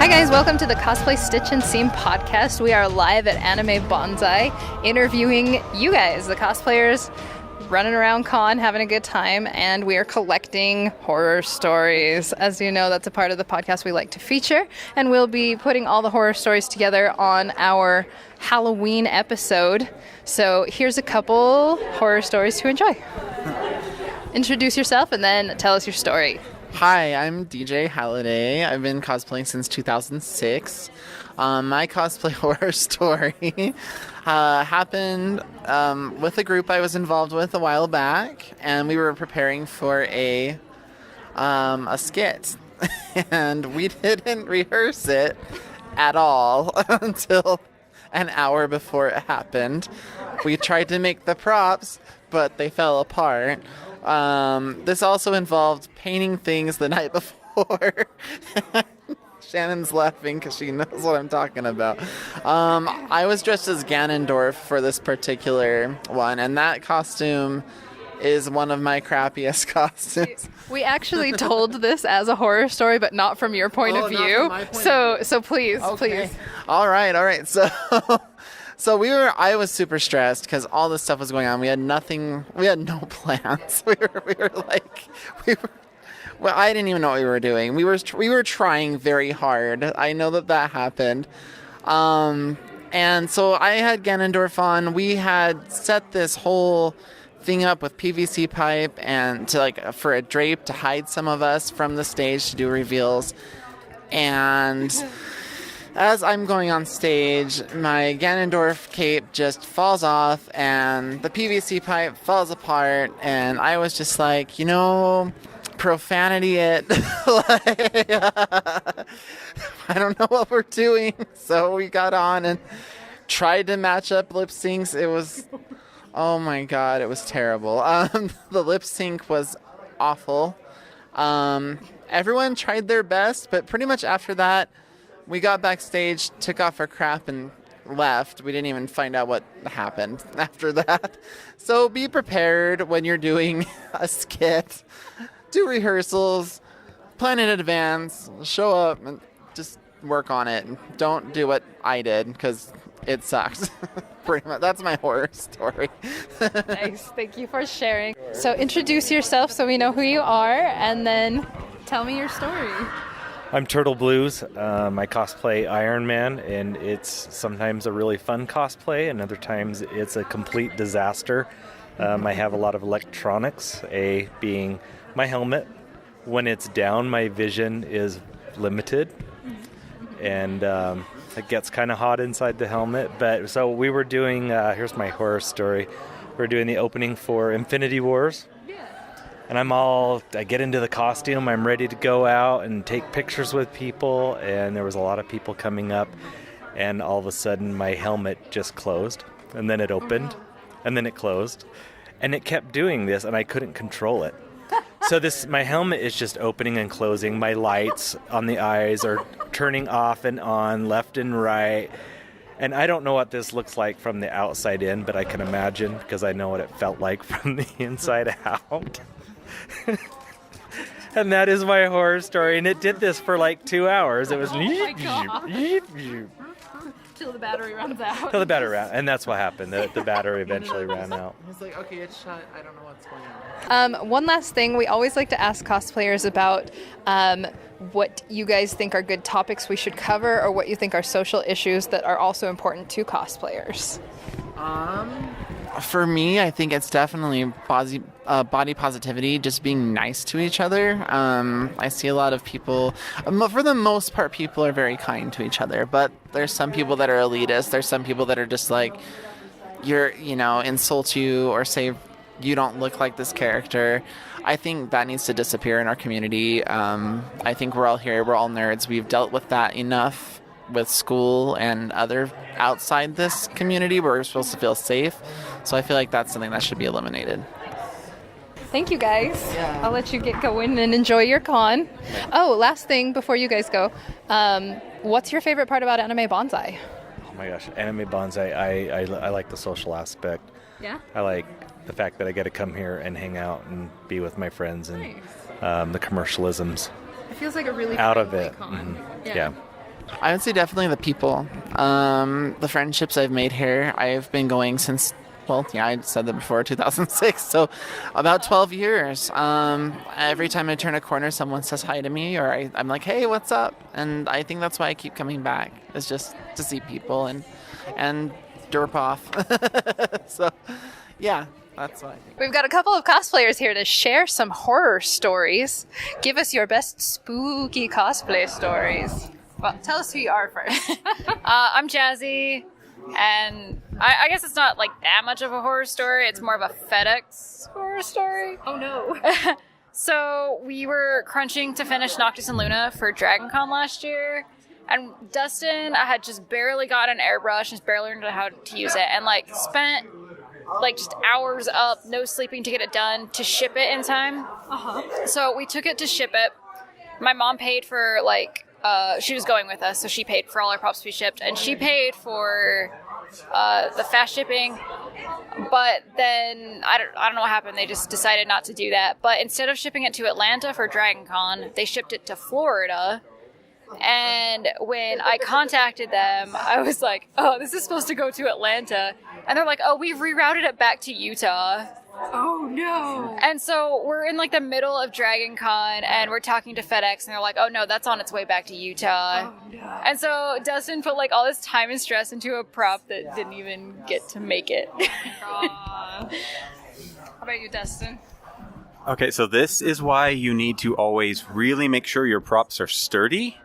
Hi guys, welcome to the Cosplay Stitch and Seam podcast. We are live at Anime Bonsai interviewing you guys, the cosplayers, running around con, having a good time, and we are collecting horror stories. As you know, that's a part of the podcast we like to feature, and we'll be putting all the horror stories together on our Halloween episode. So here's a couple horror stories to enjoy. Introduce yourself and then tell us your story. Hi, I'm DJ Halliday. I've been cosplaying since 2006. My cosplay horror story happened with a group I was involved with a while back, and we were preparing for a skit, and we didn't rehearse it at all until an hour before it happened. We tried to make the props, but they fell apart. This also involved painting things the night before. Shannon's laughing because she knows what I'm talking about. I was dressed as Ganondorf for this particular one, and that costume is one of my crappiest costumes. We actually told this as a horror story, but not from your point of view. So please, Okay. Please. All right. So I was super stressed because all this stuff was going on. We had no plans. Well, I didn't even know what we were doing. We were trying very hard. I know that happened. And so I had Ganondorf on. We had set this whole thing up with PVC pipe and for a drape to hide some of us from the stage to do reveals. And as I'm going on stage, my Ganondorf cape just falls off and the PVC pipe falls apart, and I was just like, profanity it. I don't know what we're doing. So we got on and tried to match up lip syncs. It was, oh my God, it was terrible. The lip sync was awful. Everyone tried their best, but pretty much after that, we got backstage, took off our crap, and left. We didn't even find out what happened after that. So be prepared when you're doing a skit. Do rehearsals, plan in advance, show up, and just work on it. Don't do what I did, because it sucks. Pretty much. That's my horror story. Nice. Thank you for sharing. So introduce yourself so we know who you are, and then tell me your story. I'm Turtle Blues. I cosplay Iron Man, and it's sometimes a really fun cosplay, and other times it's a complete disaster. I have a lot of electronics, being my helmet. When it's down, my vision is limited, and it gets kind of hot inside the helmet. But so we were doing, here's my horror story. We're doing the opening for Infinity Wars. And I get into the costume, I'm ready to go out and take pictures with people, and there was a lot of people coming up, and all of a sudden my helmet just closed, and then it opened, and then it closed, and it kept doing this, and I couldn't control it. So my helmet is just opening and closing, my lights on the eyes are turning off and on, left and right, and I don't know what this looks like from the outside in, but I can imagine, because I know what it felt like from the inside out. And that is my horror story, and it did this for like 2 hours. It was till the battery runs out. Till the battery ran, and that's what happened. The battery eventually ran out. I was like, okay, it's shut. I don't know what's going on. One last thing, we always like to ask cosplayers about what you guys think are good topics we should cover, or what you think are social issues that are also important to cosplayers. For me, I think it's definitely body positivity, just being nice to each other. I see a lot of people, for the most part, people are very kind to each other, but there's some people that are elitist. There's some people that are just like, insult you or say you don't look like this character. I think that needs to disappear in our community. I think we're all here. We're all nerds. We've dealt with that enough with school and other outside this community where we're supposed to feel safe. So I feel like that's something that should be eliminated. Thank you guys. Yeah. I'll let you get going and enjoy your con. Oh, last thing before you guys go. What's your favorite part about Anime Bonsai? Oh my gosh, Anime Bonsai, I like the social aspect. Yeah? I like the fact that I get to come here and hang out and be with my friends, and the commercialisms. It feels like a really out fun of it. con. Mm-hmm. Yeah. I would say definitely the people. The friendships I've made here. I've been going since, well, yeah, I said that before, 2006. So about 12 years. Every time I turn a corner, someone says hi to me, or I'm like, hey, what's up? And I think that's why I keep coming back. It's just to see people and derp off. So, yeah. That's what I think. We've got a couple of cosplayers here to share some horror stories. Give us your best spooky cosplay stories. Well, tell us who you are first. I'm Jazzy, and I guess it's not like that much of a horror story. It's more of a FedEx horror story. Oh no. So we were crunching to finish Noctis and Luna for Dragon Con last year. And Dustin, I had just barely got an airbrush, just barely learned how to use it, and like spent like just hours up, no sleeping to get it done, to ship it in time. So we took it to ship it. My mom paid for like, she was going with us, so she paid for all our props to be shipped, and she paid for the fast shipping. But then I don't know what happened. They just decided not to do that. But instead of shipping it to Atlanta for Dragon Con, they shipped it to Florida. And when I contacted them, I was like, oh, this is supposed to go to Atlanta. And they're like, oh, we've rerouted it back to Utah. Oh no. And so we're in like the middle of Dragon Con, and we're talking to FedEx, and they're like, oh no, that's on its way back to Utah. Oh no. And so Dustin put like all this time and stress into a prop that didn't even get to make it. How about you, Dustin? Okay, so this is why you need to always really make sure your props are sturdy.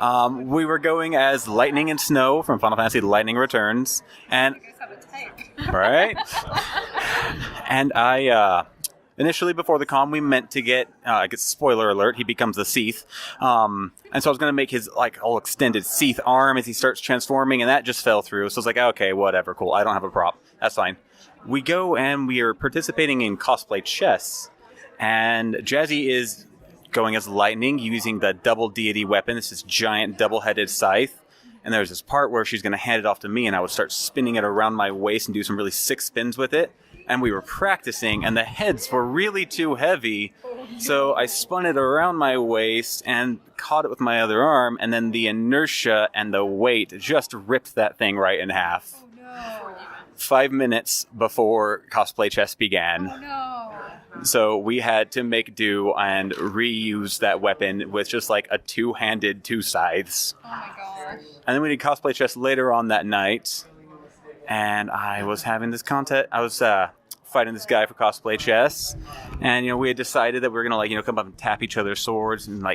We were going as Lightning and Snow from Final Fantasy Lightning Returns, and right. And I initially before the con we meant to get I guess spoiler alert, he becomes the Seath, and so I was going to make his like whole extended Seath arm as he starts transforming, and that just fell through. So I was like, okay, whatever, cool. I don't have a prop. That's fine. We go and we are participating in cosplay chess, and Jazzy is going as Lightning, using the double deity weapon. It's this giant double-headed scythe. And there's this part where she's going to hand it off to me, and I would start spinning it around my waist and do some really sick spins with it. And we were practicing, and the heads were really too heavy. So I spun it around my waist and caught it with my other arm, and then the inertia and the weight just ripped that thing right in half. Oh no. 5 minutes before cosplay chess began. Oh no. So we had to make do and reuse that weapon with just like a two-handed two scythes. Oh my gosh. And then we did cosplay chess later on that night. And I was having this contest. I was fighting this guy for cosplay chess. And, we had decided that we were going to, come up and tap each other's swords and,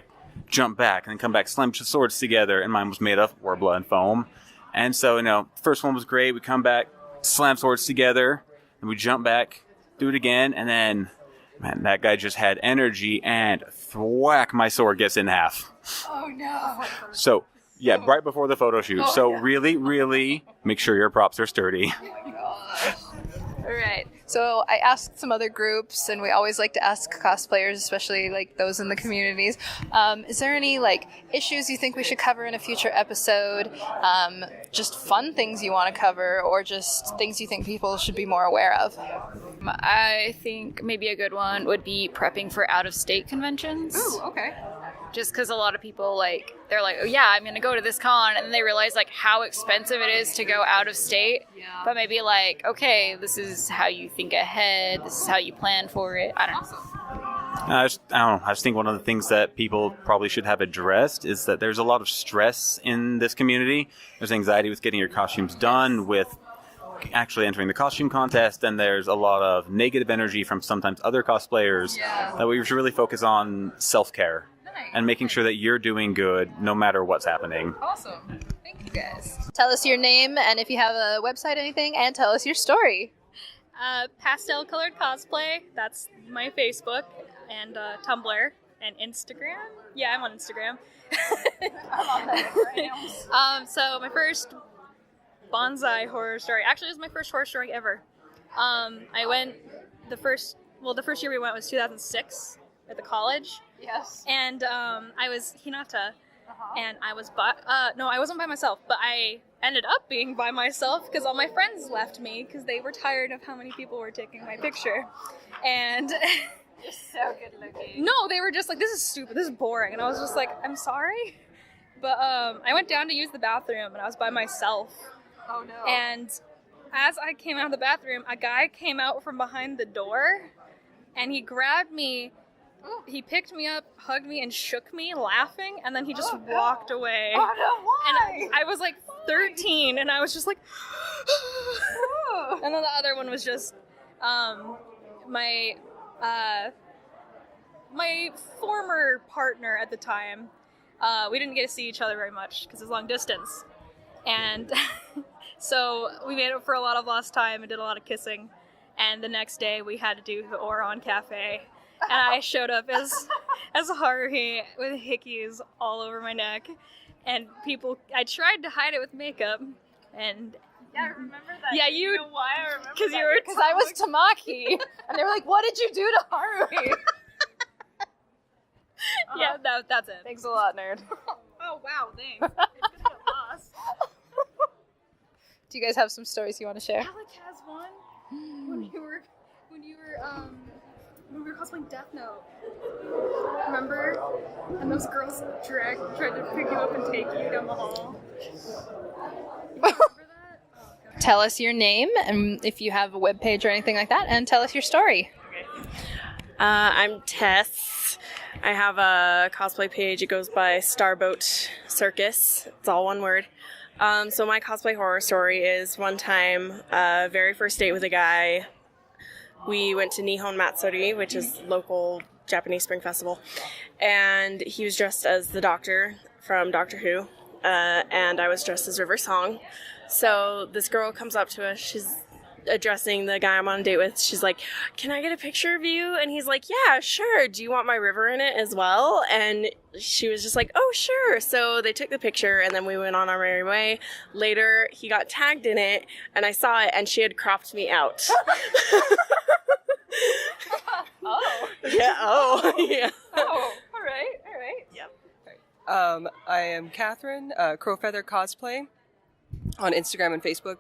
jump back and then come back, slam the swords together. And mine was made of Warbler and foam. And so, first one was great. We come back, slam swords together, and we jump back, do it again, and then... Man, that guy just had energy, and thwack, my sword gets in half. Oh no. So, yeah, right before the photo shoot. Oh, So yeah. really, really make sure your props are sturdy. All right. So I asked some other groups, and we always like to ask cosplayers, especially like those in the communities, is there any issues you think we should cover in a future episode? Just fun things you want to cover, or just things you think people should be more aware of? I think maybe a good one would be prepping for out-of-state conventions. Ooh, okay. Just because a lot of people, they're like, oh yeah, I'm going to go to this con, and then they realize, how expensive it is to go out of state. Yeah. But maybe, okay, this is how you think ahead, this is how you plan for it. I don't know. I don't know. I just think one of the things that people probably should have addressed is that there's a lot of stress in this community. There's anxiety with getting your costumes done, with actually entering the costume contest, and there's a lot of negative energy from sometimes other cosplayers. Yeah. That we should really focus on self-care and making sure that you're doing good no matter what's happening. Awesome. Thank you guys. Tell us your name, and if you have a website, anything, and tell us your story. Pastel Colored Cosplay, that's my Facebook, and Tumblr, and Instagram. Yeah, I'm on Instagram. I'm on that. So my first bonsai horror story, actually it was my first horror story ever. I went the first year we went was 2006 at the college. Yes. And I was Hinata, and I was no, I wasn't by myself, but I ended up being by myself because all my friends left me because they were tired of how many people were taking my picture. And You're so good looking. no, they were just like, this is stupid, this is boring. And I was just like, I'm sorry. But I went down to use the bathroom, and I was by myself. Oh no. And as I came out of the bathroom, a guy came out from behind the door, and he grabbed me. He picked me up, hugged me, and shook me, laughing, and then he just walked away. Oh no, why? And I was like 13, and I was just like, and then the other one was just my former partner at the time. We didn't get to see each other very much because it was long distance, and so we made up for a lot of lost time and did a lot of kissing. And the next day we had to do the Oron Cafe. And I showed up as Haruhi with hickeys all over my neck. And I tried to hide it with makeup. And Yeah, I remember that. yeah, You know why I remember because that? you were Because I was Tamaki, and they were like, "What did you do to Haruhi?" yeah, that's it. Thanks a lot, nerd. Oh wow, thanks. It's gonna get lost. Do you guys have some stories you want to share? Alec has one. When you were cosplaying Death Note. Remember? And those girls tried to pick you up and take you down the hall. You remember that? Oh, God. Tell us your name, and if you have a webpage or anything like that, and tell us your story. I'm Tess. I have a cosplay page. It goes by Starboat Circus. It's all one word. So my cosplay horror story is one time, very first date with a guy. We went to Nihon Matsuri, which is local Japanese spring festival, and he was dressed as the Doctor from Doctor Who, and I was dressed as River Song. So this girl comes up to us. She's addressing the guy I'm on a date with. She's like, "Can I get a picture of you?" And he's like, "Yeah, sure. Do you want my river in it as well?" And she was just like, "Oh, sure." So they took the picture, and then we went on our merry way. Later, he got tagged in it, and I saw it, and she had cropped me out. Oh. Yeah. Oh. Yeah. Oh. All right. Yep. I am Catherine, Crowfeather Cosplay on Instagram and Facebook,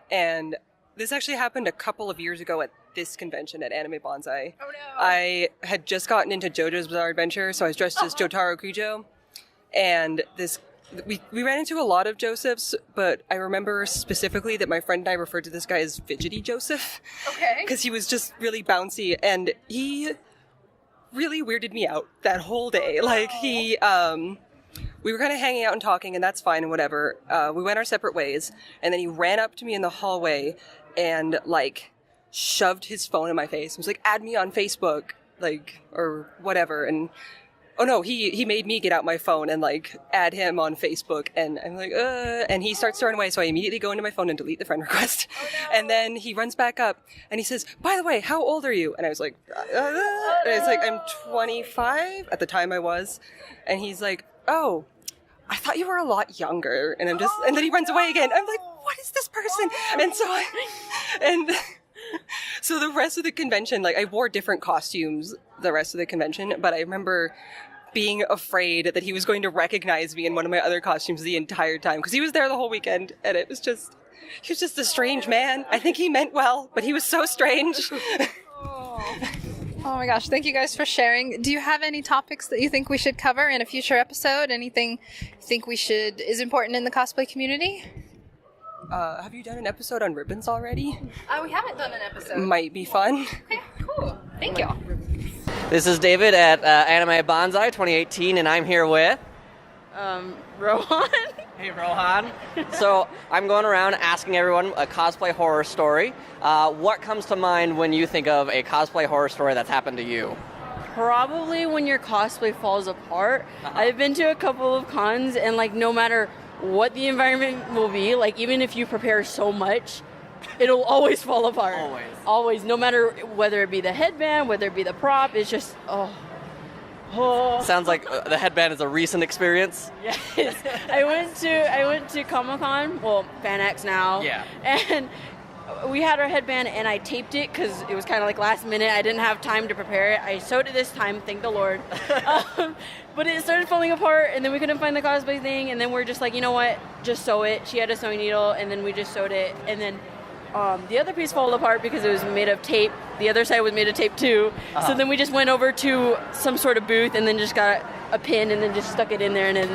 and this actually happened a couple of years ago at this convention at Anime Bonsai. Oh no. I had just gotten into JoJo's Bizarre Adventure, so I was dressed as Jotaro Kujo, and we ran into a lot of Josephs, but I remember specifically that my friend and I referred to this guy as Fidgety Joseph. Okay. Because he was just really bouncy, and he really weirded me out that whole day. Like, we were kind of hanging out and talking, and that's fine and whatever. We went our separate ways, and then he ran up to me in the hallway and, like, shoved his phone in my face. He was like, "Add me on Facebook," like, or whatever, and oh no, he made me get out my phone and, like, add him on Facebook, and I'm like, and he starts to run away, so I immediately go into my phone and delete the friend request. Oh, no. And then he runs back up, and he says, "By the way, how old are you?" And I was like, and it's like, "I'm 25, at the time I was. And he's like, "Oh, I thought you were a lot younger." And I'm just, and then he runs away again. I'm like, "What is this person?" And so the rest of the convention, like, I wore different costumes the rest of the convention, but I remember being afraid that he was going to recognize me in one of my other costumes the entire time, because he was there the whole weekend, and he was just a strange man. I think he meant well, but he was so strange. Oh my gosh, thank you guys for sharing. Do you have any topics that you think we should cover in a future episode? Anything you think is important in the cosplay community? Have you done an episode on ribbons already? We haven't done an episode. Might be fun. Okay, cool. Thank you. This is David at Anime Bonsai 2018, and I'm here with Rohan. Hey, Rohan. So I'm going around asking everyone a cosplay horror story. What comes to mind when you think of a cosplay horror story that's happened to you? Probably when your cosplay falls apart. I've been to a couple of cons, and like no matter what the environment will be, like even if you prepare so much, it'll always fall apart. Always. No matter whether it be the headband, whether it be the prop, it's just Sounds like the headband is a recent experience. Yes. I went to Comic-Con, well, FanX now. Yeah. And we had our headband, and I taped it because it was kind of like last minute. I didn't have time to prepare it. I sewed it this time, thank the Lord. But it started falling apart, and then we couldn't find the cosplay thing, and then we're just like, you know what, just sew it. She had a sewing needle, and then we just sewed it, and then the other piece fell apart because it was made of tape. The other side was made of tape too. So then we just went over to some sort of booth and then just got a pin and then just stuck it in there, and then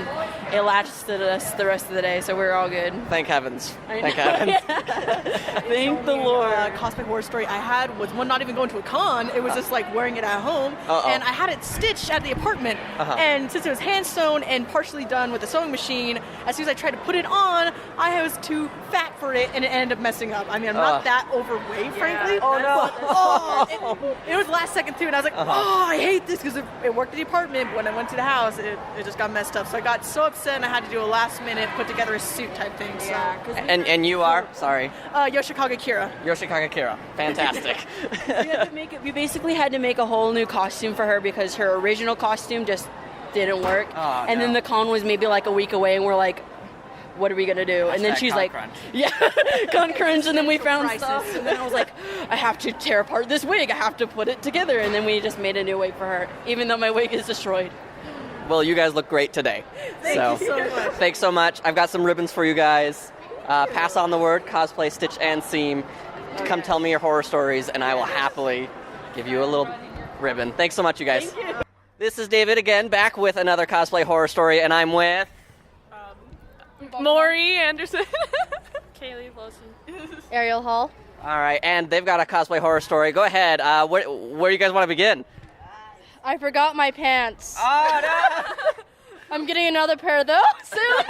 it lasted us the rest of the day, so we were all good. Thank heavens. I Thank know, heavens. Thank the Lord. Cosplay Horror Story I had was one not even going to a con. It was just like wearing it at home, and I had it stitched at the apartment. And since it was hand sewn and partially done with a sewing machine, as soon as I tried to put it on, I was too fat for it, and it ended up messing up. I mean, I'm not that overweight, frankly. Oh no! It was last second too, and I was like, oh, I hate this because it worked at the apartment. But when I went to the house, it just got messed up. So I got so upset, and I had to do a last minute put together a suit type thing. So. And you are? Sorry. Yoshikaga Kira. Yoshikaga Kira. Fantastic. We basically had to make a whole new costume for her because her original costume just didn't work. And then the con was maybe like a week away, and we're like, what are we gonna do? And then she's like, yeah, con crunch. And then we found stuff, and then I was like, I have to tear apart this wig. I have to put it together. And then we just made a new wig for her, even though my wig is destroyed. Well, you guys look great today. Thank you so much. Thanks so much. I've got some ribbons for you guys. Pass on the word, cosplay, stitch, and seam. Come tell me your horror stories, and I will happily give you a little ribbon. Thanks so much, you guys. Thank you. This is David again, back with another cosplay horror story, and I'm with... Maury Anderson. Kaylee Wilson. Ariel Hall. All right, and they've got a cosplay horror story. Go ahead. Where do you guys want to begin? I forgot my pants. Oh, no! I'm getting another pair, though, soon.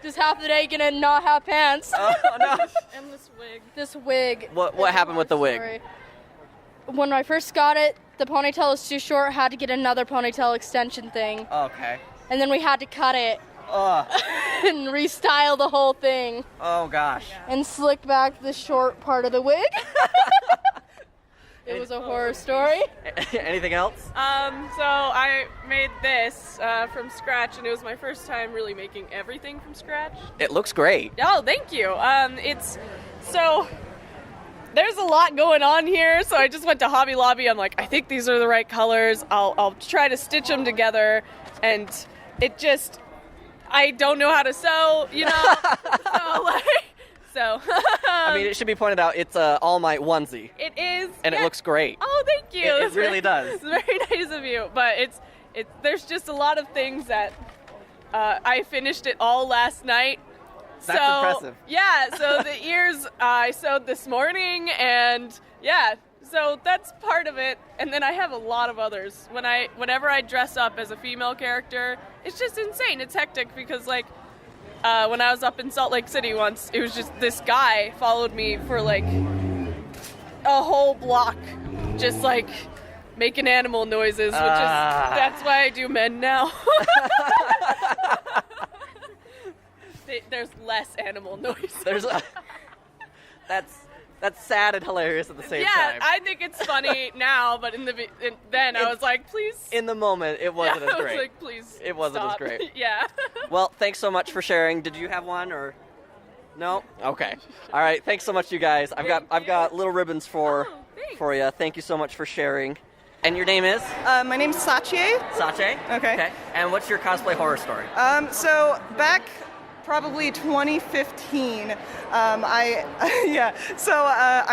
Just half the day gonna not have pants. Oh, no. And this wig. This wig. What happened with the wig? Story. When I first got it, the ponytail was too short. Had to get another ponytail extension thing. Okay. And then we had to cut it. And restyle the whole thing. Oh, gosh. And slick back the short part of the wig. It was a horror story. Anything else? So I made this from scratch, and it was my first time really making everything from scratch. It looks great. Oh, thank you. There's a lot going on here, so I just went to Hobby Lobby. I'm like, I think these are the right colors. I'll try to stitch them together, and it just, I don't know how to sew, you know. I mean, it should be pointed out, it's a All Might onesie. It is. And it looks great. Oh, thank you. It really does. It's very nice of you. But there's just a lot of things that I finished it all last night. That's impressive. Yeah, so the ears I sewed this morning, and yeah, so that's part of it. And then I have a lot of others. Whenever I dress up as a female character, it's just insane. It's hectic because, like, when I was up in Salt Lake City once, it was just this guy followed me for like a whole block, just like making animal noises, which is, that's why I do men now. There's less animal noise. That's sad and hilarious at the same time. Yeah, I think it's funny now, but then I was like, please. In the moment, it wasn't as great. I was like, please. It wasn't stop. as great. Yeah. Well, thanks so much for sharing. Did you have one or? No? Okay. All right. Thanks so much, you guys. I've got little ribbons for you. Thank you so much for sharing. And your name is? My name's Sachi. Sachi? Okay. And what's your cosplay horror story? So back probably 2015, I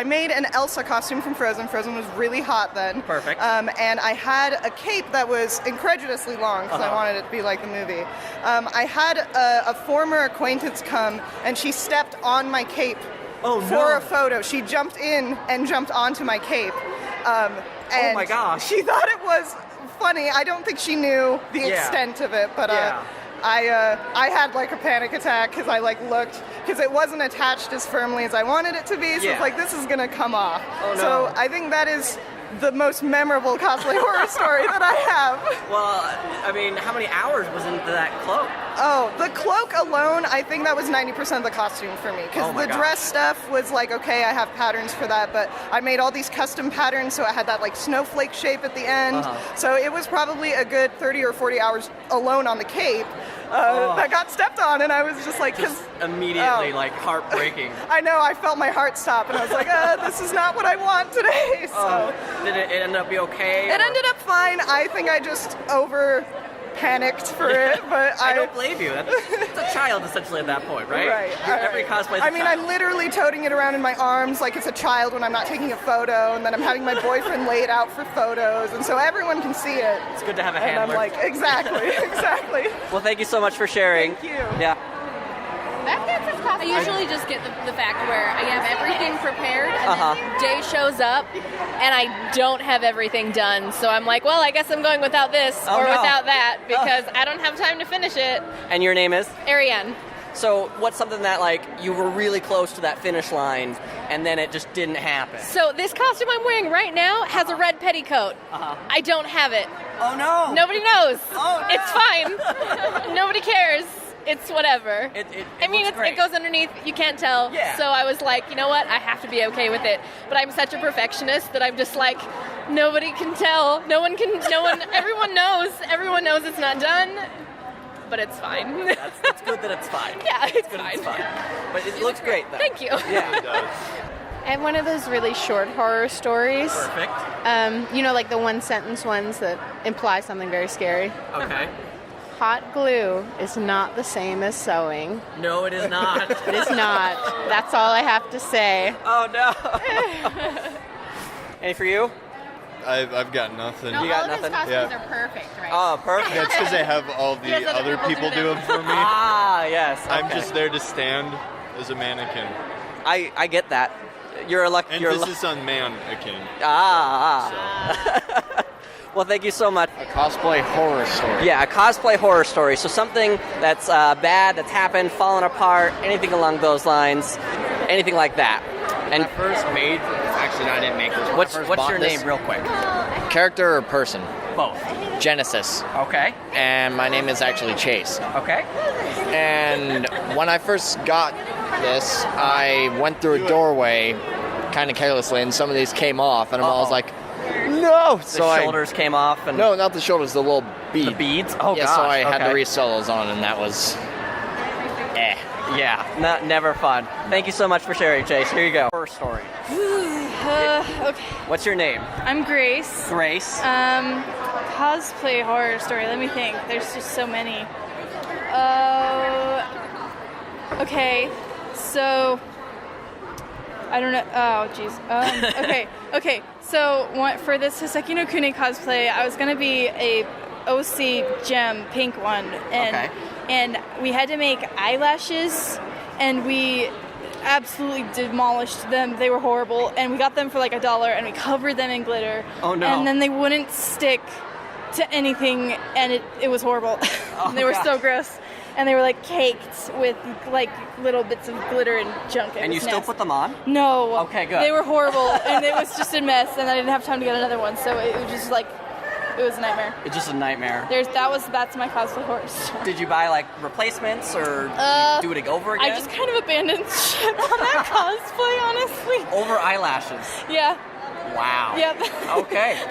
made an Elsa costume from Frozen. Frozen was really hot then. Perfect. And I had a cape that was incredulously long because I wanted it to be like the movie. I had a former acquaintance come, and she stepped on my cape for a photo. She jumped in and jumped onto my cape. And oh my gosh. She thought it was funny. I don't think she knew the extent of it, but I had like a panic attack because I like looked, because it wasn't attached as firmly as I wanted it to be, so it's like, this is gonna come off. Oh, no. So I think that is the most memorable cosplay horror story that I have. Well, I mean, how many hours was into that cloak? Oh, the cloak alone, I think that was 90% of the costume for me. Because the dress stuff was like, okay, I have patterns for that, but I made all these custom patterns, so I had that like snowflake shape at the end. So it was probably a good 30 or 40 hours alone on the cape that got stepped on, and I was just like... Just immediately, like, heartbreaking. I know, I felt my heart stop, and I was like, this is not what I want today, so... Did it end up be okay? It ended up fine. I think I just panicked for it, but I don't blame you. It's a child essentially at that point, right? Right. Every cosplay is I a mean, child. I'm literally toting it around in my arms like it's a child when I'm not taking a photo, and then I'm having my boyfriend lay it out for photos, and so everyone can see it. It's good to have a And handler. I'm like, exactly. Well, thank you so much for sharing. Thank you. Yeah. I usually just get the fact where I have everything prepared and then day shows up and I don't have everything done. So I'm like, well, I guess I'm going without this or without that because I don't have time to finish it. And your name is? Ariane. So what's something that, like, you were really close to that finish line and then it just didn't happen? So this costume I'm wearing right now has a red petticoat. I don't have it. Oh, no. Nobody knows. Oh, no. It's fine. Nobody cares. It's whatever. It goes underneath. You can't tell. Yeah. So I was like, you know what? I have to be okay with it. But I'm such a perfectionist that I'm just like, nobody can tell. Everyone knows. Everyone knows it's not done. But it's fine. That's good that it's fine. Yeah, it's good fine. It's fine. But it looks great, though. Thank you. Yeah, it does. I have one of those really short horror stories. Perfect. You know, like the one-sentence ones that imply something very scary. Okay. Hot glue is not the same as sewing. No, it is not. It is not. That's all I have to say. Oh, no. Any for you? I've got nothing. No, You got all of his nothing? costumes Yeah. are perfect, right? Oh, perfect. That's because I have all the Yes, other other people people do do them for me. Ah, yes. I'm okay. just there to stand as a mannequin. I get that. You're a lucky. Emphasis on mannequin. Well, thank you so much. A cosplay horror story. Yeah, a cosplay horror story. So something that's bad, that's happened, fallen apart, anything along those lines, anything like that. And I first made, actually, no, I didn't make this. What's your name, real quick? Character or person? Both. Genesis. Okay. And my name is actually Chase. Okay. And when I first got this, I went through a doorway kind of carelessly, and some of these came off, and I was like, no! The shoulders came off? And No, not the shoulders, the little bead. The beads? Oh, yeah, gosh. so I had to okay. resew those on, and that was... Yeah, never fun. Thank you so much for sharing, Chase. Here you go. Horror story. Okay. What's your name? I'm Grace. Grace. Cosplay horror story. Let me think. There's just so many. Okay. So I don't know. Oh, jeez. Okay. So for this Hoseki no Kune cosplay, I was gonna be a OC gem pink one, and we had to make eyelashes, and we absolutely demolished them. They were horrible, and we got them for like $1, and we covered them in glitter. Oh no! And then they wouldn't stick to anything, and it was horrible. They were so gross, and they were like caked with like little bits of glitter and junk. And you still put them on? No. Okay, good. They were horrible, and it was just a mess, and I didn't have time to get another one, so it was just like, it was a nightmare. It's just a nightmare. That's my cosplay horror story. Did you buy like replacements or do it over again? I just kind of abandoned ship on that cosplay, honestly. Over eyelashes. Yeah. Wow. Yep. Okay.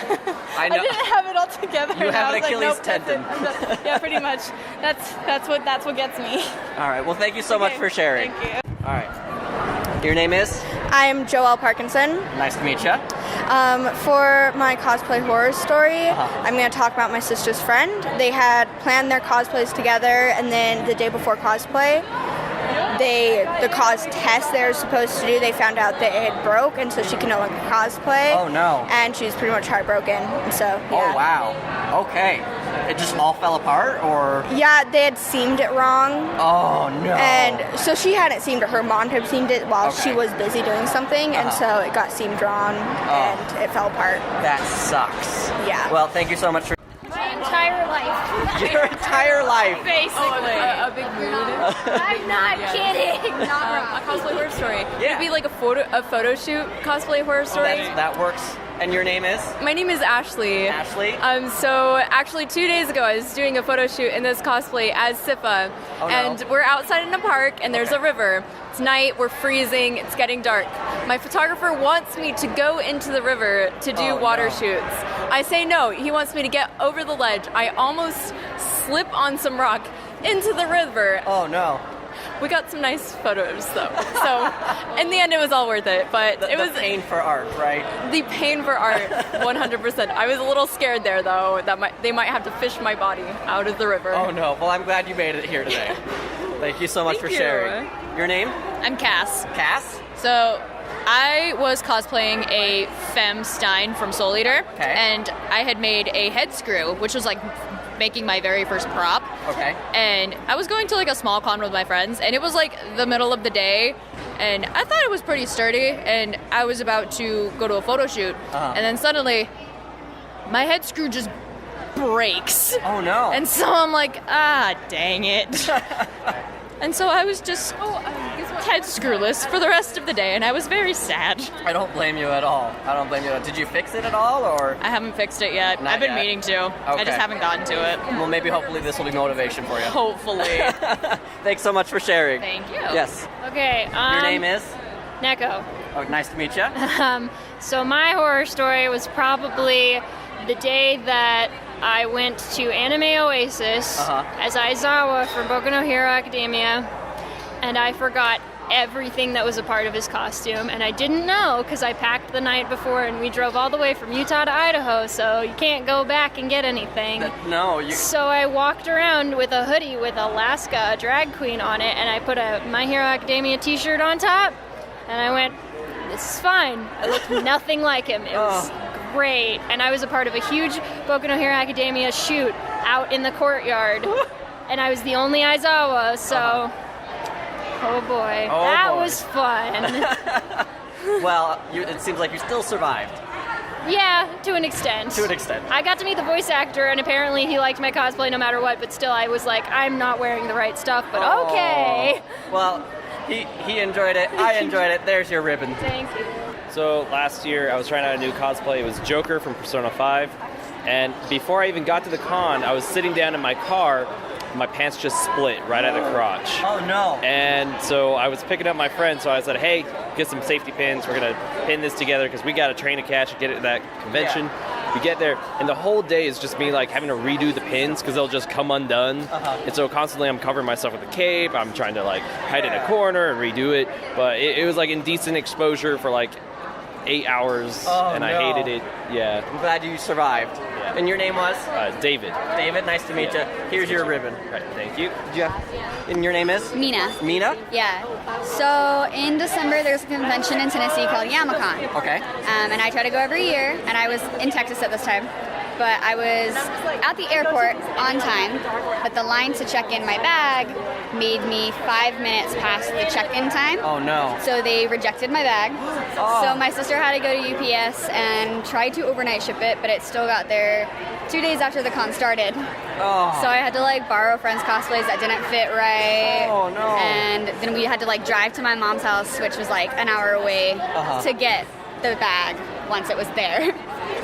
I know. I didn't have it all together. You and have I an was Achilles like, nope, that's tendon. it. I'm done. Yeah, pretty much. That's what gets me. All right. Well, thank you so much for sharing. Thank you. All right. Your name is? I'm Joelle Parkinson. Nice to meet you. For my cosplay horror story, I'm going to talk about my sister's friend. They had planned their cosplays together, and then the day before cosplay, the cos test they were supposed to do, they found out that it had broke, and so she can no longer cosplay. Oh no! And she was pretty much heartbroken. And so yeah. Oh wow. Okay. It just all fell apart, or? Yeah, they had seamed it wrong. Oh no! And so she hadn't seamed it. Her mom had seamed it while she was busy doing something, and so it got seamed wrong, and it fell apart. That sucks. Yeah. Well, thank you so much for My entire life. your entire life. Basically. A big mood. I'm not kidding. Not wrong. A cosplay horror story. Yeah. It'd be like a photo shoot cosplay horror story. That works. And your name is? My name is Ashley. Ashley? So actually 2 days ago I was doing a photo shoot in this cosplay as Sifa. Oh, no. And we're outside in a park and there's a river. It's night, we're freezing, it's getting dark. My photographer wants me to go into the river to do water shoots. I say no, he wants me to get over the ledge. I almost slip on some rock into the river. Oh no. We got some nice photos though. So in the end, it was all worth it. But it was the pain for art, right? The pain for art, 100%. I was a little scared there though that they might have to fish my body out of the river. Oh no! Well, I'm glad you made it here today. Thank you so much for sharing. Your name? I'm Cass. Cass? So I was cosplaying a Femme Stein from Soul Eater, and I had made a head screw, which was like making my very first prop. Okay. And I was going to like a small con with my friends, and it was like the middle of the day, and I thought it was pretty sturdy, and I was about to go to a photo shoot, and then suddenly my head screw just breaks. Oh no. And so I'm like, dang it. And so I was just head screwless for the rest of the day, and I was very sad. I don't blame you at all. Did you fix it at all, or? I haven't fixed it yet. Not I've been yet. meaning to. I just haven't gotten to it. Well, maybe hopefully this will be motivation for you. Hopefully. Thanks so much for sharing. Thank you. Yes. Okay. Your name is? Neko. Oh, nice to meet you. So my horror story was probably the day that I went to Anime Oasis as Aizawa for Boku no Hero Academia, and I forgot everything that was a part of his costume, and I didn't know because I packed the night before and we drove all the way from Utah to Idaho, so you can't go back and get anything. So I walked around with a hoodie with Alaska, a drag queen, on it, and I put a My Hero Academia t-shirt on top, and I went, this is fine. I looked nothing like him. It was great, and I was a part of a huge Boku no Hero Academia shoot out in the courtyard, and I was the only Aizawa, so oh boy, that was fun. Well, it seems like you still survived. Yeah, to an extent. To an extent. I got to meet the voice actor, and apparently he liked my cosplay no matter what, but still I was like, I'm not wearing the right stuff, but okay. Well, he enjoyed it, I enjoyed it, there's your ribbon. Thank you. So last year I was trying out a new cosplay. It was Joker from Persona 5. And before I even got to the con, I was sitting down in my car. My pants just split right at the crotch. Oh no. And so I was picking up my friend, so I said, hey, get some safety pins. We're going to pin this together because we got a train to catch and get it to that convention. Yeah. We get there, and the whole day is just me like having to redo the pins because they'll just come undone. And so constantly I'm covering myself with a cape. I'm trying to like hide in a corner and redo it. But it was like indecent exposure for like 8 hours, and I hated it. Yeah. I'm glad you survived. Yeah. And your name was? David. David, nice to meet you. Here's your ribbon. Right, thank you. And your name is? Mina. Mina? Yeah. So in December, there's a convention in Tennessee called YamaCon. Okay. And I try to go every year, and I was in Texas at this time. But I was at the airport on time, but the line to check in my bag made me 5 minutes past the check-in time. Oh no. So they rejected my bag. So my sister had to go to UPS and tried to overnight ship it, but it still got there 2 days after the con started. So I had to like borrow friends' cosplays that didn't fit right. Oh no. And then we had to like drive to my mom's house, which was like an hour away, to get the bag once it was there.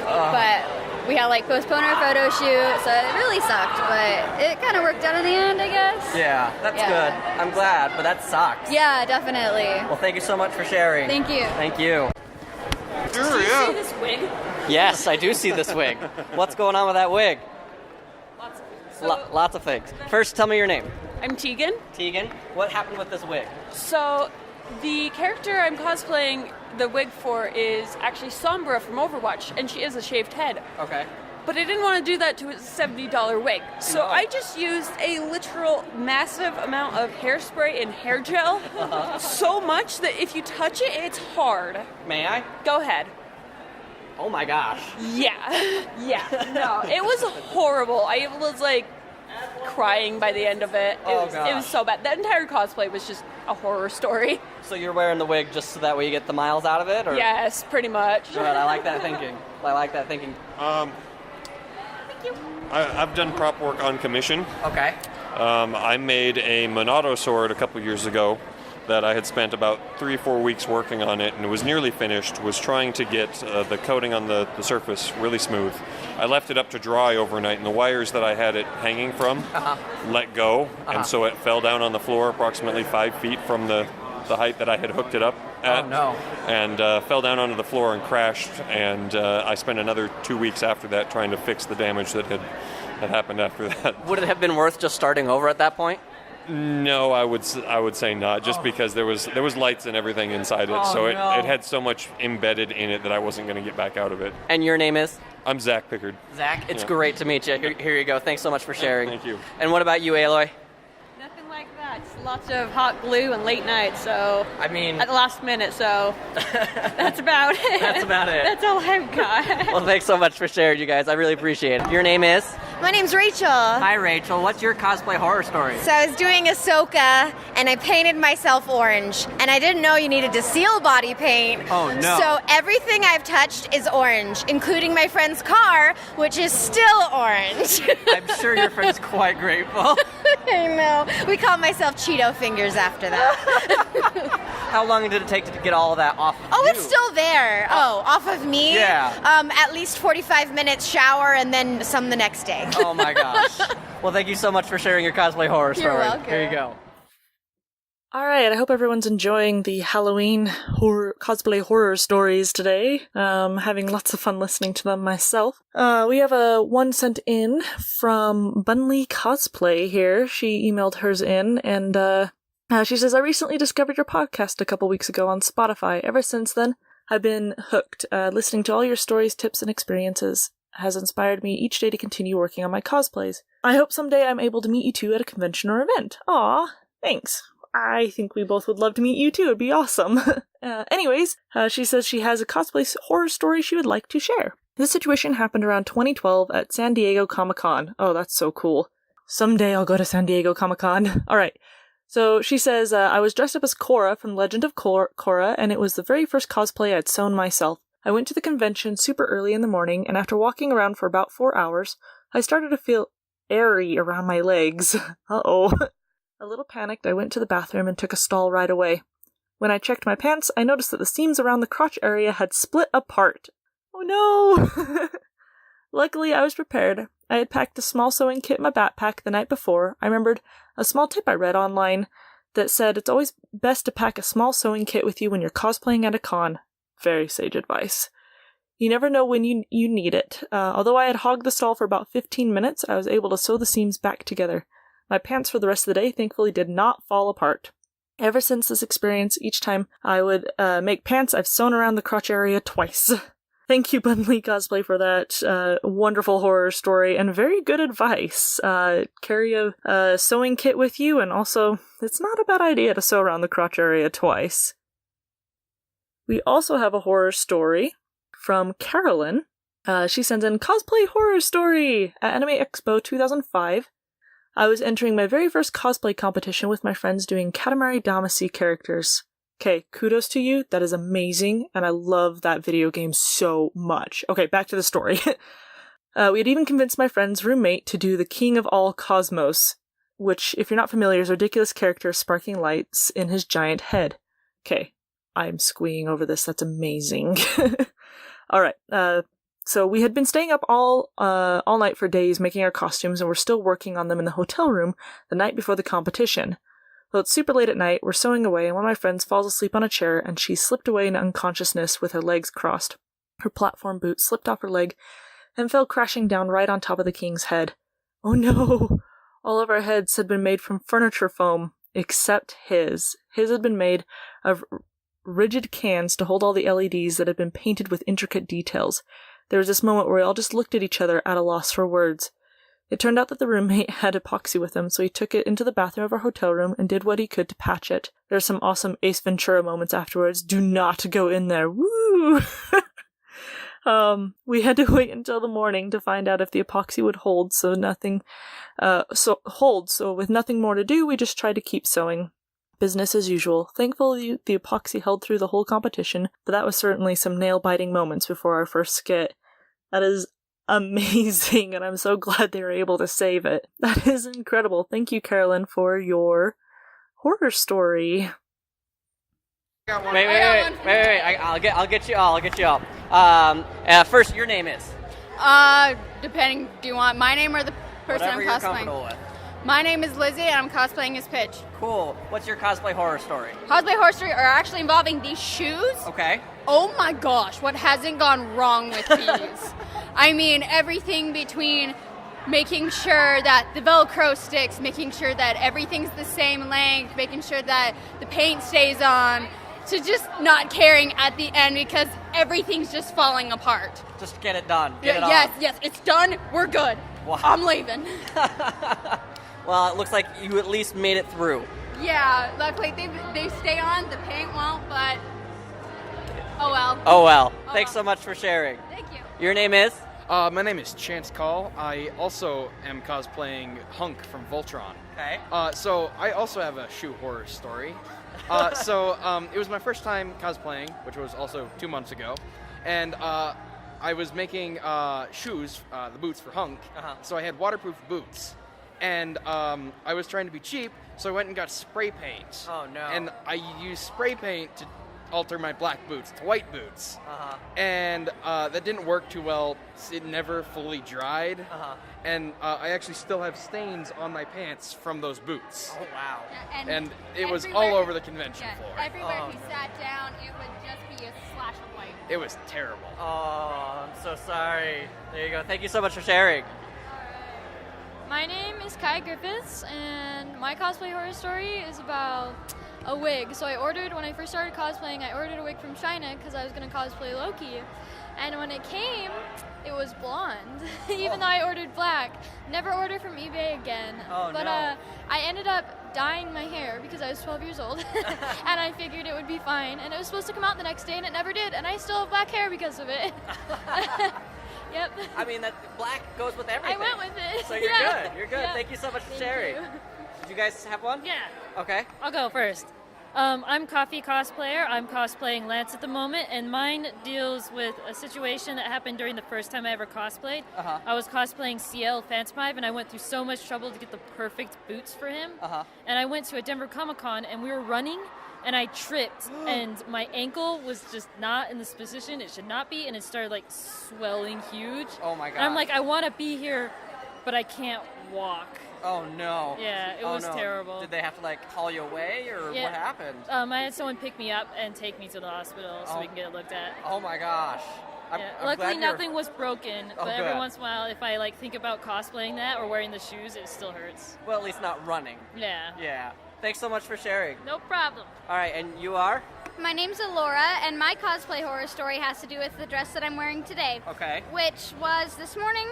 But we had like postpone our photo shoot, so it really sucked, but it kind of worked out in the end, I guess. Yeah, that's good. I'm glad, but that sucks. Yeah, definitely. Well, thank you so much for sharing. Thank you. Thank you. Do you see this wig? Yes, I do see this wig. What's going on with that wig? Lots of things. First, tell me your name. I'm Tegan. Tegan, what happened with this wig? So, the character I'm cosplaying the wig for is actually Sombra from Overwatch, and she is a shaved head. Okay. But I didn't want to do that to a $70 wig. So I just used a literal massive amount of hairspray and hair gel. So much that if you touch it, it's hard. May I? Go ahead. Oh my gosh. Yeah. No, it was horrible. I was like crying by the end of it. It was so bad. The entire cosplay was just a horror story. So you're wearing the wig just so that way you get the miles out of it? Or? Yes, pretty much. Good, I like that thinking. I've done prop work on commission. Okay. I made a Monado sword a couple years ago that I had spent about 3 or 4 weeks working on it, and it was nearly finished, was trying to get the coating on the surface really smooth. I left it up to dry overnight, and the wires that I had it hanging from let go, and so it fell down on the floor approximately 5 feet from the height that I had hooked it up at. Oh no. And fell down onto the floor and crashed, and I spent another 2 weeks after that trying to fix the damage that had happened after that. Would it have been worth just starting over at that point? No, I would say not, just because there was lights and everything inside it, so it had so much embedded in it that I wasn't going to get back out of it. And your name is? I'm Zach Pickard. Zach, it's great to meet you. Here you go. Thanks so much for sharing. Thank you. And what about you, Aloy? Nothing like that. Just lots of hot glue and late nights, so... I mean... At the last minute, so... That's about it. That's about it. That's all I've got. Well, thanks so much for sharing, you guys. I really appreciate it. Your name is? My name's Rachel. Hi, Rachel. What's your cosplay horror story? So I was doing Ahsoka, and I painted myself orange, and I didn't know you needed to seal body paint. Oh, no. So everything I've touched is orange, including my friend's car, which is still orange. I'm sure your friend's quite grateful. I know. We called myself Cheeto Fingers after that. How long did it take to get all of that off of Oh, you? it's still there. Oh, off of me? Yeah. At least 45 minutes shower, and then some the next day. Oh my gosh. Well, thank you so much for sharing your cosplay horror story. You're welcome. Here you go. All right, I hope everyone's enjoying the Halloween cosplay horror stories today. Having lots of fun listening to them myself. We have a one sent in from Bunley Cosplay here. She emailed hers in, and she says, I recently discovered your podcast a couple weeks ago on Spotify. Ever since then, I've been hooked. Listening to all your stories, tips, and experiences has inspired me each day to continue working on my cosplays. I hope someday I'm able to meet you two at a convention or event. Aw, thanks. I think we both would love to meet you too. It'd be awesome. Anyways, she says she has a cosplay horror story she would like to share. This situation happened around 2012 at San Diego Comic-Con. Oh, that's so cool. Someday I'll go to San Diego Comic-Con. All right. So she says, I was dressed up as Korra from Legend of Korra, and it was the very first cosplay I'd sewn myself. I went to the convention super early in the morning, and after walking around for about 4 hours, I started to feel airy around my legs. Uh-oh. A little panicked, I went to the bathroom and took a stall right away. When I checked my pants, I noticed that the seams around the crotch area had split apart. Oh no! Luckily, I was prepared. I had packed a small sewing kit in my backpack the night before. I remembered a small tip I read online that said it's always best to pack a small sewing kit with you when you're cosplaying at a con. Very sage advice. You never know when you need it. Although I had hogged the stall for about 15 minutes, I was able to sew the seams back together. My pants for the rest of the day thankfully did not fall apart. Ever since this experience, each time I would make pants, I've sewn around the crotch area twice. Thank you, Bunley Cosplay, for that wonderful horror story and very good advice. Carry a sewing kit with you, and also, it's not a bad idea to sew around the crotch area twice. We also have a horror story from Carolyn. She sends in Cosplay Horror Story at Anime Expo 2005. I was entering my very first cosplay competition with my friends doing Katamari Damacy characters. Okay, kudos to you. That is amazing, and I love that video game so much. Okay, back to the story. We had even convinced my friend's roommate to do the King of All Cosmos, which, if you're not familiar, is a ridiculous character sparking lights in his giant head. Okay, I'm squeeing over this. That's amazing. Alright, so we had been staying up all night for days making our costumes, and we're still working on them in the hotel room the night before the competition. Though it's super late at night, we're sewing away, and one of my friends falls asleep on a chair, and she slipped away in unconsciousness with her legs crossed. Her platform boot slipped off her leg and fell crashing down right on top of the king's head. Oh no! All of our heads had been made from furniture foam, except his. His had been made of rigid cans to hold all the LEDs that had been painted with intricate details. There was this moment where we all just looked at each other at a loss for words. It turned out that the roommate had epoxy with him, so he took it into the bathroom of our hotel room and did what he could to patch it. There were some awesome Ace Ventura moments afterwards. Do not go in there. Woo! We had to wait until the morning to find out if the epoxy would hold, so with nothing more to do, we just tried to keep sewing. Business as usual. Thankfully, the epoxy held through the whole competition, but that was certainly some nail-biting moments before our first skit. That is amazing, and I'm so glad they were able to save it. That is incredible. Thank you, Carolyn, for your horror story. Wait. I'll get you all. First, your name is? Depending, do you want my name or the person Whatever I'm you're cosplaying? comfortable with. My name is Lizzie, and I'm cosplaying as Pitch. Cool. What's your cosplay horror story? Cosplay horror story are actually involving these shoes. Okay. Oh my gosh, what hasn't gone wrong with these? I mean, everything between making sure that the Velcro sticks, making sure that everything's the same length, making sure that the paint stays on, to just not caring at the end because everything's just falling apart. Just get it done. Get it yes, on. yes, it's done. We're good. Wow. I'm leaving. Well, it looks like you at least made it through. Yeah, luckily they stay on, the paint won't, but oh well. Oh well. Thanks so much for sharing. Thank you. Your name is? My name is Chance Call. I also am cosplaying Hunk from Voltron. Okay. So I also have a shoe horror story. It was my first time cosplaying, which was also 2 months ago, and I was making shoes, the boots for Hunk. So I had waterproof boots, and I was trying to be cheap, so I went and got spray paint. Oh no. And I used spray paint to alter my black boots to white boots. And that didn't work too well. It never fully dried. And I actually still have stains on my pants from those boots. Oh wow. And it was all over the convention floor. Everywhere he sat down, it would just be a slash of white. It was terrible. Oh, I'm so sorry. There you go. Thank you so much for sharing. My name is Kai Griffiths, and my cosplay horror story is about a wig. So when I first started cosplaying, I ordered a wig from China because I was going to cosplay Loki. And when it came, it was blonde, even though I ordered black. Never order from eBay again. But I ended up dyeing my hair because I was 12 years old, and I figured it would be fine. And it was supposed to come out the next day, and it never did. And I still have black hair because of it. Yep. I mean, that black goes with everything. I went with it. So you're Yeah. good. You're good. Yeah. Thank you so much for Thank sharing. you. Did you guys have one? Yeah. Okay. I'll go first. I'm Coffee Cosplayer. I'm cosplaying Lance at the moment, and mine deals with a situation that happened during the first time I ever cosplayed. I was cosplaying CL Phantomive, and I went through so much trouble to get the perfect boots for him. And I went to a Denver Comic-Con, and we were running, and I tripped, and my ankle was just not in this position it should not be, and it started like swelling huge. Oh my god. And I'm like, I want to be here, but I can't walk. Oh no. Yeah, it was terrible. Did they have to like haul you away, or Yeah. what happened? I had someone pick me up and take me to the hospital so we can get it looked at. Oh my gosh. I'm Luckily, glad you're- nothing was broken, Oh, but every good. once in a while, if I like think about cosplaying that or wearing the shoes, it still hurts. Well, at least not running. Yeah. Yeah. Thanks so much for sharing. No problem. All right, and you are? My name's Alora, and my cosplay horror story has to do with the dress that I'm wearing today. Okay. Which was this morning.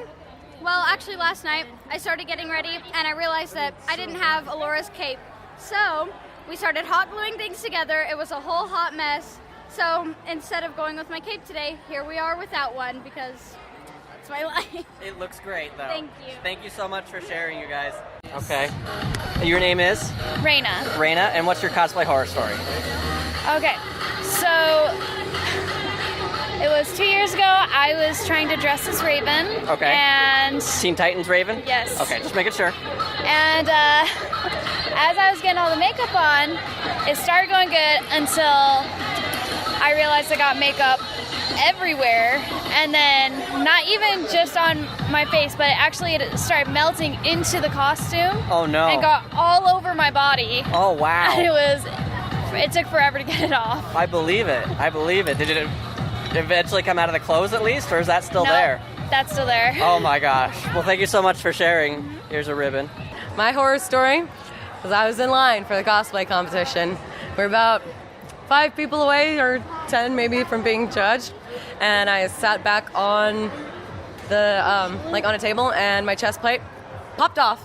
Well, actually last night, I started getting ready, and I realized that I didn't have Alora's cape. So, we started hot gluing things together. It was a whole hot mess. So, instead of going with my cape today, here we are without one, because it's my life. It looks great, though. Thank you. Thank you so much for sharing, you guys. Okay. Your name is? Raina. Raina, and what's your cosplay horror story? Okay, so it was 2 years ago. I was trying to dress as Raven. Okay. And Teen Titans Raven? Yes. Okay, just making sure. And as I was getting all the makeup on, it started going good until I realized I got makeup everywhere, and then not even just on my face, but actually it started melting into the costume. Oh no. And got all over my body. Oh wow. And it took forever to get it off. I believe it. I believe it. Did it eventually come out of the clothes at least, or is that still No, there? That's still there. Oh my gosh. Well, thank you so much for sharing. Here's a ribbon. My horror story was I was in line for the cosplay competition. We're about 5 people away, or 10 maybe, from being judged, and I sat back on the like on a table, and my chest plate popped off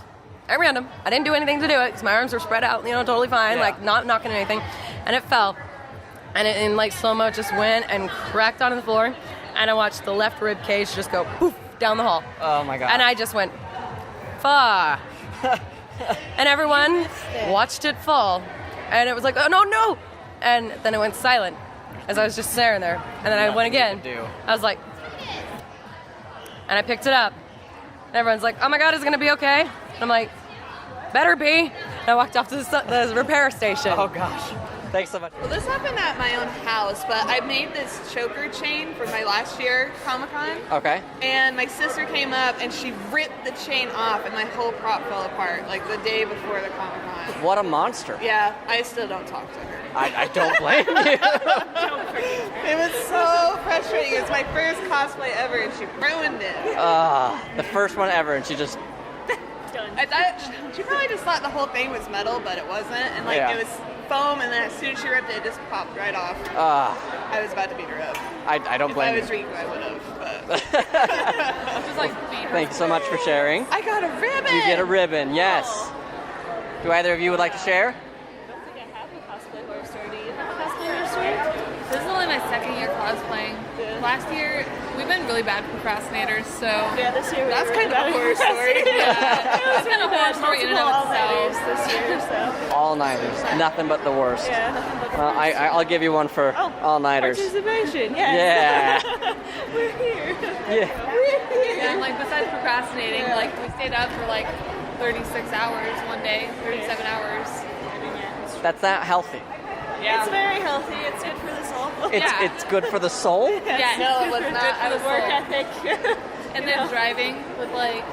at random. I didn't do anything to do it because my arms were spread out, totally fine, like not knocking anything, and it fell, and it in like slow-mo just went and cracked onto the floor, and I watched the left rib cage just go poof down the hall. Oh my god. And I just went, "Fuck." And everyone watched it fall, and it was like, "Oh no!" And then it went silent as I was just staring there, and then I went again. I was like, and I picked it up, and everyone's like, "Oh my god, is it gonna be okay?" And I'm like, "Better be." And I walked off to the repair station. Oh gosh. Thanks so much. Well, this happened at my own house, but I made this choker chain for my last year Comic-Con. Okay. And my sister came up and she ripped the chain off and my whole prop fell apart like the day before the Comic-Con. What a monster. Yeah, I still don't talk to her. I don't blame you. It was so frustrating. kidding. It was my first cosplay ever, and she ruined it. The first one ever, and she just... I thought she probably just thought the whole thing was metal, but it wasn't. And like it was foam, and then as soon as she ripped it, it just popped right off. I was about to beat her up. I don't blame you. If I was Riku, I would have. Thank you so much for sharing. I got a ribbon! You get a ribbon, yes. Do either of you would like to share? Cosplay Horror Story. Do you have a Cosplay Horror Story? This is only my second year cosplaying. Last year, we've been really bad procrastinators, so... Yeah, this year that's kind of a horror story. It's kind of a horror story in and of itself. This year, so. All-nighters. Nothing but the worst. Yeah, nothing but the Well, worst. I'll give you one for all-nighters. Participation, yes. Yeah. We're here. Yeah. Yeah, and like besides procrastinating, like we stayed up for like 36 hours one day, 37 hours. That's not healthy. Yeah. It's very healthy. It's good for the soul. It's good for the soul? Yeah, No, it was good not. for the Work soul. ethic. And then driving with like...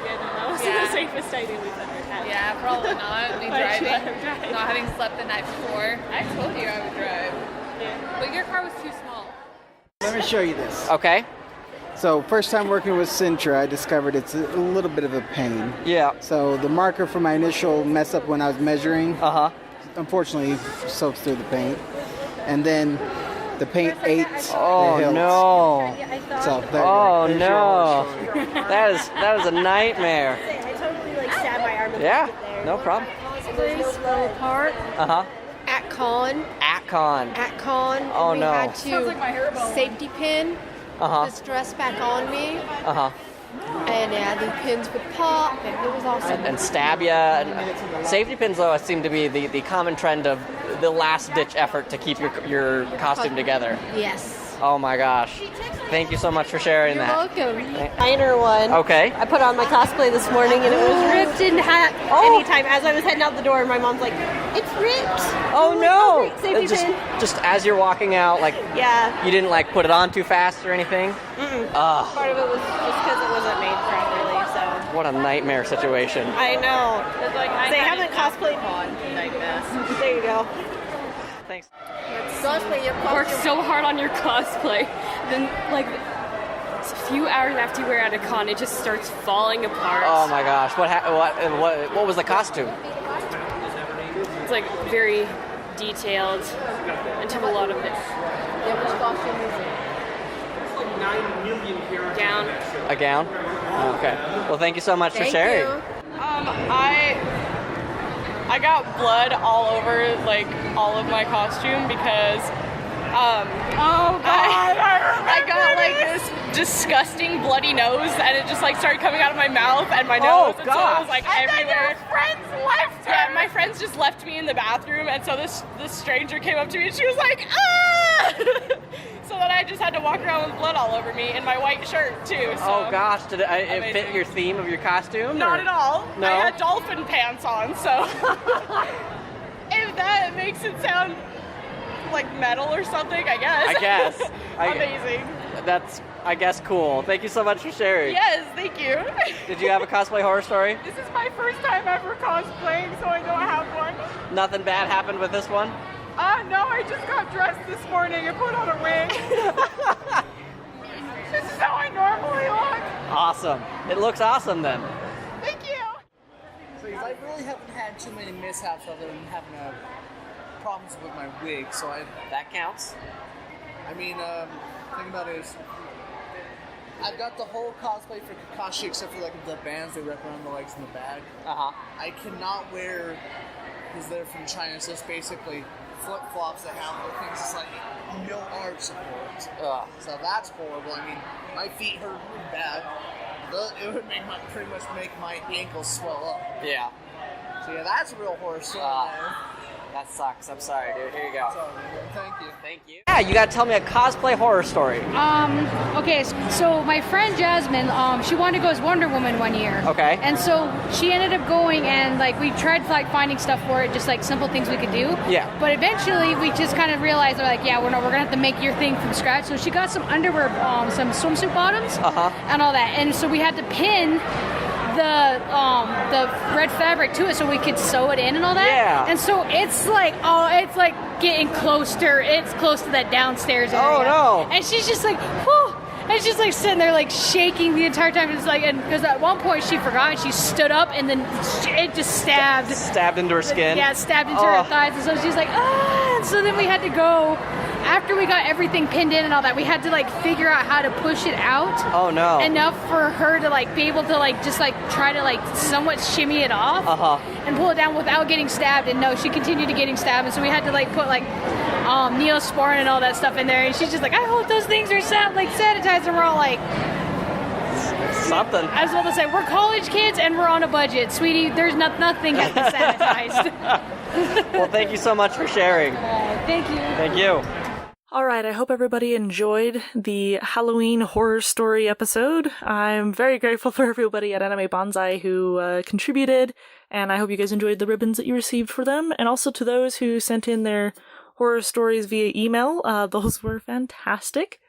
Yeah, no, that was the safest idea we've ever had. Yeah, probably not. Me Why'd you driving, let him drive? not having slept the night before. I told you I would drive. Yeah. But your car was too small. Let me show you this. Okay. So first time working with Sintra, I discovered it's a little bit of a pain. Yeah. So the marker for my initial mess up when I was measuring, unfortunately soaks through the paint. And then the paint ate the hilts. No. So there Oh you go. no. That is a nightmare. I totally like stabbed my arm. Yeah, no problem. Please fall apart. Uh-huh. At con. At con. Oh we no. had to safety pin this dress back on me. Uh-huh. And yeah, the pins would pop, and it was awesome. And stab ya. Safety pins, though, seem to be the common trend of the last-ditch effort to keep your costume together. Yes. Oh my gosh. Thank you so much for sharing You're that. welcome. Finer one. Okay. I put on my cosplay this morning and it was ripped in half. Anytime as I was heading out the door, my mom's like, "It's ripped." Oh no! Safety pin. Just as you're walking out, like Yeah. you didn't like put it on too fast or anything. Ugh. Part of it was just because it wasn't made properly. So. What a nightmare situation. I know. It's like I They had haven't it cosplayed. on. There you go. Thanks. Cosplay your Work so hard on your cosplay, then like a few hours after you wear out a con, it just starts falling apart. Oh my gosh! What was the costume? It's like very detailed and have a lot of it. Which costume is it? Gown. A gown? Okay. Well, thank you so much for Thank sharing. you. I got blood all over like all of my costume because I got like this disgusting bloody nose and it just like started coming out of my mouth and my nose and so it was like everywhere. Friends left her. Yeah, my friends just left me in the bathroom and so this stranger came up to me and she was like, ah! So then I just had to walk around with blood all over me in my white shirt too. So. Oh gosh, did it fit your theme of your costume? Not or? at all. No? I had dolphin pants on, so if that makes it sound like metal or something, I guess. I guess. Amazing. That's, I guess, cool. Thank you so much for sharing. Yes, thank you. Did you have a cosplay horror story? This is my first time ever cosplaying, so I don't have one. Nothing bad happened with this one? No, I just got dressed this morning and put on a wig. This is how I normally look. Awesome. It looks awesome then. Thank you. So I really haven't had too many mishaps other than having problems with my wig, so that counts. I mean, the thing about it is, I've got the whole cosplay for Kakashi except for like the bands they wrap around the legs and the bag. I cannot wear because they're from China, so it's basically flip-flops that have the things that's like no arch support. So that's horrible. I mean, my feet hurt really bad. It would pretty much make my ankles swell up. Yeah. So yeah, that's a real horror story. That sucks. I'm sorry, dude. Here you go. Thank you. Thank you. Yeah, you gotta tell me a cosplay horror story. Okay, so my friend Jasmine, she wanted to go as Wonder Woman one year. Okay. And so she ended up going and like we tried like finding stuff for it, just like simple things we could do. Yeah. But eventually we just kind of realized we're like, yeah, we're gonna have to make your thing from scratch. So she got some underwear, some swimsuit bottoms, and all that. And so we had to pin the red fabric to it so we could sew it in and all that. Yeah. And so it's like getting closer. It's close to that downstairs area. Oh, no. And she's just like, whew. And she's like sitting there like shaking the entire time. It's like, and because at one point she forgot and she stood up and then it just stabbed into her skin. Yeah, stabbed into her thighs. And so she's like, ah. And so then we had to go, after we got everything pinned in and all that, we had to like figure out how to push it out. Oh no. Enough for her to like be able to like just like try to like somewhat shimmy it off and pull it down without getting stabbed. And no, she continued to getting stabbed. And so we had to like put like Neosporin and all that stuff in there. And she's just like, I hope those things are sanitized. And we're all like, something. I was about to say, we're college kids and we're on a budget. Sweetie, there's nothing has been sanitized. Well, thank you so much for sharing. Thank you. Thank you. Alright, I hope everybody enjoyed the Halloween horror story episode. I'm very grateful for everybody at Anime Bonsai who contributed, and I hope you guys enjoyed the ribbons that you received for them, and also to those who sent in their horror stories via email. Those were fantastic.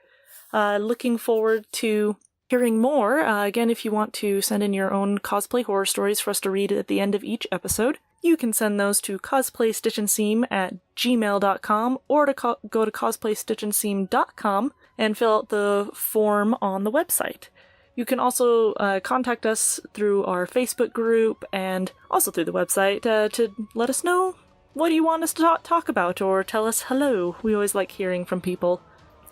Looking forward to hearing more. Again, if you want to send in your own cosplay horror stories for us to read at the end of each episode, you can send those to cosplaystitchandseam@gmail.com or to go to cosplaystitchandseam.com and fill out the form on the website. You can also contact us through our Facebook group and also through the website to let us know what you want us to talk about or tell us hello. We always like hearing from people.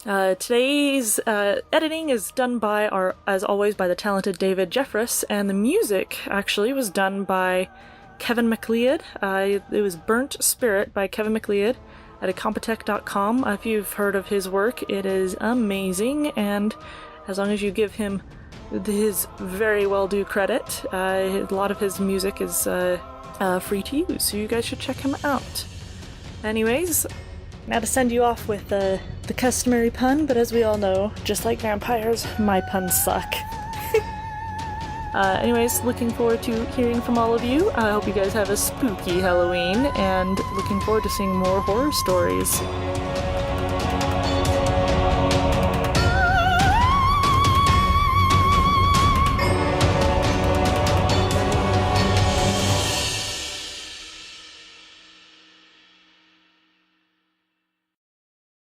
Today's editing is done by as always, by the talented David Jeffress, and the music actually was done by Kevin MacLeod. It was Burnt Spirit by Kevin MacLeod at Incompetech.com. If you've heard of his work, it is amazing, and as long as you give him his very well due credit, a lot of his music is free to use, so you guys should check him out. Anyways, now to send you off with the customary pun, but as we all know, just like vampires, my puns suck. Anyways, looking forward to hearing from all of you. I hope you guys have a spooky Halloween, and looking forward to seeing more horror stories.